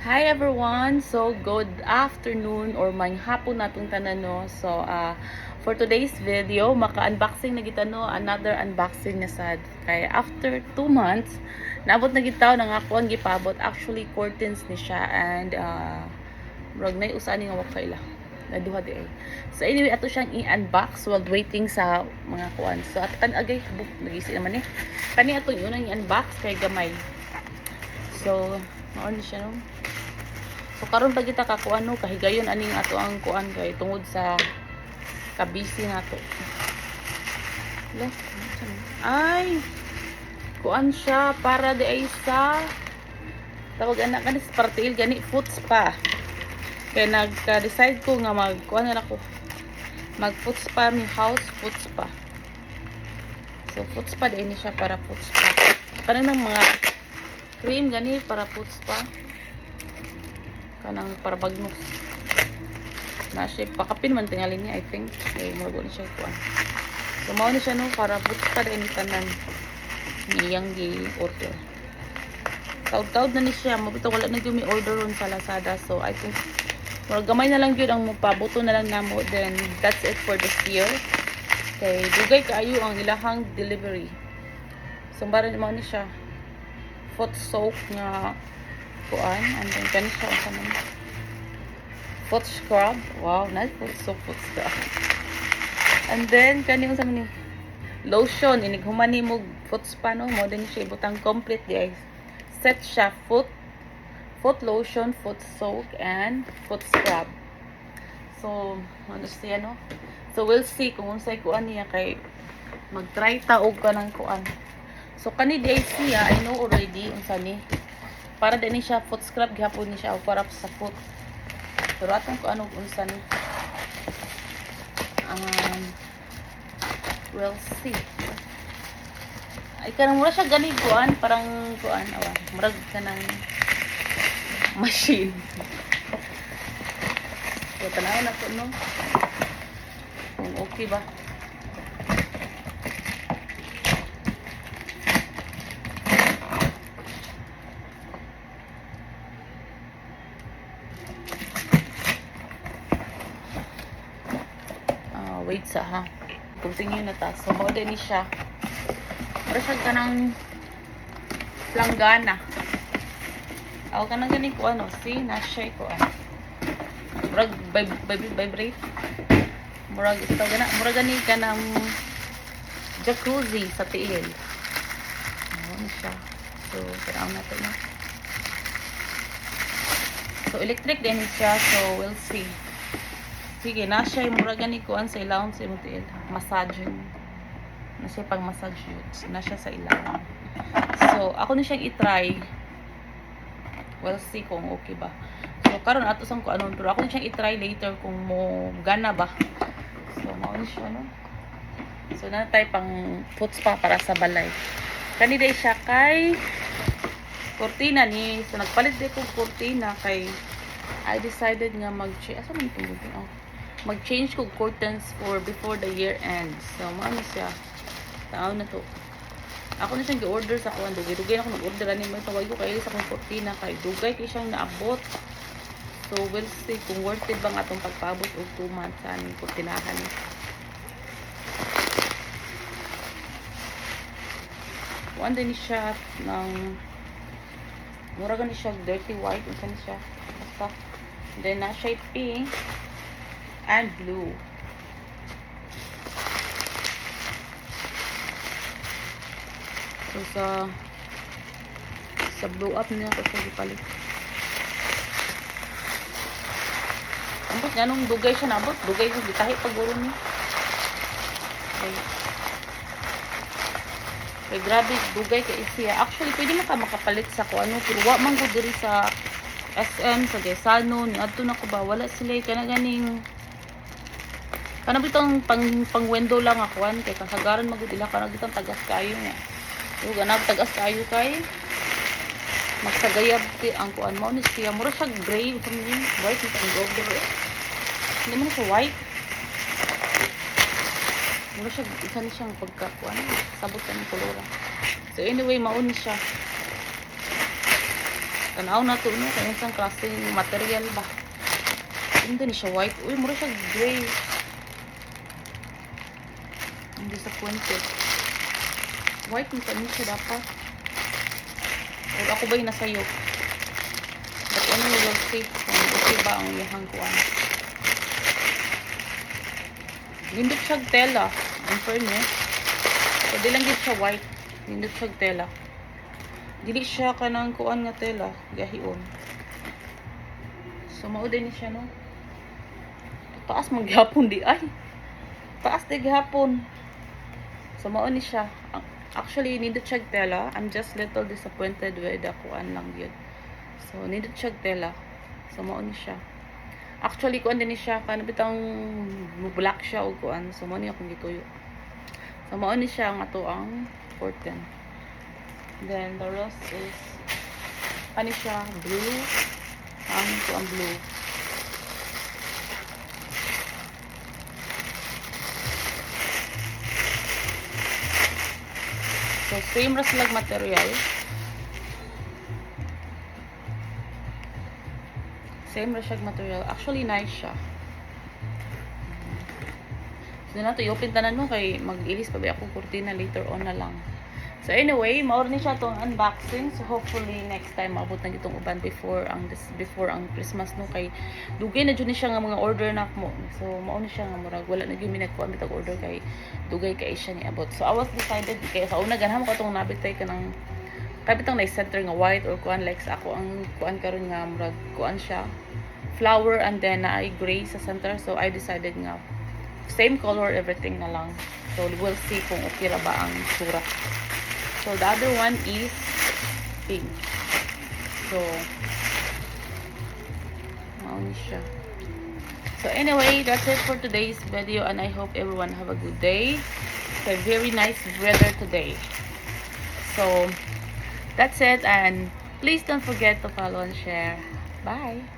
Hi everyone! So, good afternoon or may hapon natong tanan no. So, for today's video, maka-unboxing na kita no, another unboxing na sad. Kaya after 2 months, naabot na gitaw ng ako ang gipabot. Actually, curtains ni siya and murag na usan nga wakay la. Naduha di ay. So anyway, ato siyang i-unbox while waiting sa mga kuan. So at kan agay book nagisi naman eh. Kani ato yun ang i-unbox kay gamay. So, maon ni siya no. So karon pa kita kakuan no, kahigayon aning ato ang kuan kay tungod sa kabisi nato. Ay, kuan siya para di ay sa tawag anak kanis partil gani foot spa. Kaya nagka-decide ko nga mag-kuan na ako. Mag-foot spa mi house foot spa. So foot spa din siya para foot spa. Kanang mga cream gani para foot spa. Kanang para bagnos. Na siya pakapin man tingali niya I think. Kay mo ni siya kuan. So mao ni siya no para foot spa din tanan. Niyang gi-order. Taud-taud na ni siya. Mabito wala na gyud mi order ron sa Lazada. So I think gamay na lang yun ang mapabuto na lang namo. Then that's it for this year. Okay, dugay kaayo ang ilahang delivery. So baron mo ni siya foot soak nga kuan and then kani siya sa mga foot scrub. Wow, nice foot soak, foot scrub. And then kani unsa man ni lotion inig humani mo foot spa no mo din siya ibutang complete guys. Set siya foot lotion, foot soak, and foot scrub. So, ano siya, no? So, we'll see kung unsay kuan niya kay mag-try taog ka ng kuan. So, kani di siya, I know already unsa ni. Para din siya foot scrub, gihapon ni siya o para sa foot. Pero atong kuan og unsa ni. We'll see. Ay, kanang mura siya gani kuan, parang kuan, murag kanang machine. So, tanaw na po, no? Kung okay ba? Wait sa ha. Continue na ta. So, mao din ni siya. Para siya kanang langgana. Ako ka na ganing ko ano, see, na-share ko murag vibrate. Murag ito gana, murag gani ka ng jacuzzi sa tiil. Ano siya. So, tanaw natin na. So, electric din siya. So, we'll see. Sige, na-share murag gani ko sa ilawon sa imong tiil. Massaging. Na siya pang massage yun. So, na siya sa ilawon. So, ako na siyang i-try. We'll see kung okay ba. So, karon ato sang ko ano, pero ako siyang i-try later kung mo gana ba. So, mao ni siya no. So, na tayo pang foot spa para sa balay. Kani day siya kay cortina ni. So, nagpalit din ko cortina kay I decided nga mag-change. Asa man itong building? Mag-change ko curtains for before the year ends. So, mao ni siya. Tao na to. Ako na siyang gi-order sa kuwan. Dugay-dugay na ako nag-order. Ano may tawag ko kayo sa kong cortina. Kay dugay kayo siyang naabot. So, we'll see kung worth it bang atong pagpabot o 2 months sa aming cortinahan. Kuwan din siya ng mura gani siya dirty white. Unsa ni siya? Basta. Then, na siya pink and blue. So, sa blow up niya ko siya gipalit. Ambot nga nung dugay siya nabot. Dugay ko gitahi paguro niya. Okay, grabe dugay ka siya. Actually, pwede na ka makapalit sa ko ano. Pero wa man ko diri sa SM, sa Gesano. Niadto na ko ba. Wala sila. Kana ganing kana bitong pang window lang ako. Kaya kasagaran magudila. Kana bitong tagas kayo nga. So, ganap tagas kayo kay magsagayab ti ang kuan mo ni siya. Mura siya gray. White ni pang gold. Hindi mo na siya white. Mura siya, isa ni siyang pagkakuan. Sabot ka ng kolora. So anyway, mauni siya. Tanaw na to, no? Kaya isang klaseng material ba? Hindi ni siya white. Uy, mura siya gray. I'm disappointed. White mo kami siya dapat. Huwag ako ba'y nasayo? But anyway, we'll see kung okay ba ang iyahang kuwan. Nindot siya tela. In fairness. Pwede lang din siya white. Nindot siya tela. Dili siya kanang kuan nga tela. Gahion. So, mao din siya, no? Taas maghapon di ay. Taas di gihapon. So, mao ni siya. Actually, nindot siya tela. I'm just little disappointed with the kuan lang yun. So, nindot siya tela. So, mao ni siya. Actually, kuan din ni siya. Kanabitang black siya o kuan. So, mao ni akong gituyo. So, mao ni siya nga to ang curtain. Then, the rest is ano siya? Blue. Ito ang blue. So, same raslag material. Same raslag material. Actually, nice siya. So, na to i-open tanan mo kay mag-ilis pa ba ako kurtina later on na lang. So, anyway, maor ni siya tong unboxing. So, hopefully, next time, maabot na itong uban before ang Christmas, no? Kay, dugay na dyan ni siya nga mga order na mo. So, mao ni siya nga murag. Wala na dyan minagkuha bitag order kay dugay kay siya ni abot. So, I was decided, kaya sa una, ganhan mo ka itong nabitay ka ng kabitang na-center nga white or kuan like sa ako ang kuan karon nga murag kuan siya. Flower and then na gray sa center. So, I decided nga same color everything na lang. So, we'll see kung okay ra ba ang sura. So, the other one is pink. So, mauni siya. So, anyway, that's it for today's video and I hope everyone have a good day. It's a very nice weather today. So, that's it and please don't forget to follow and share. Bye!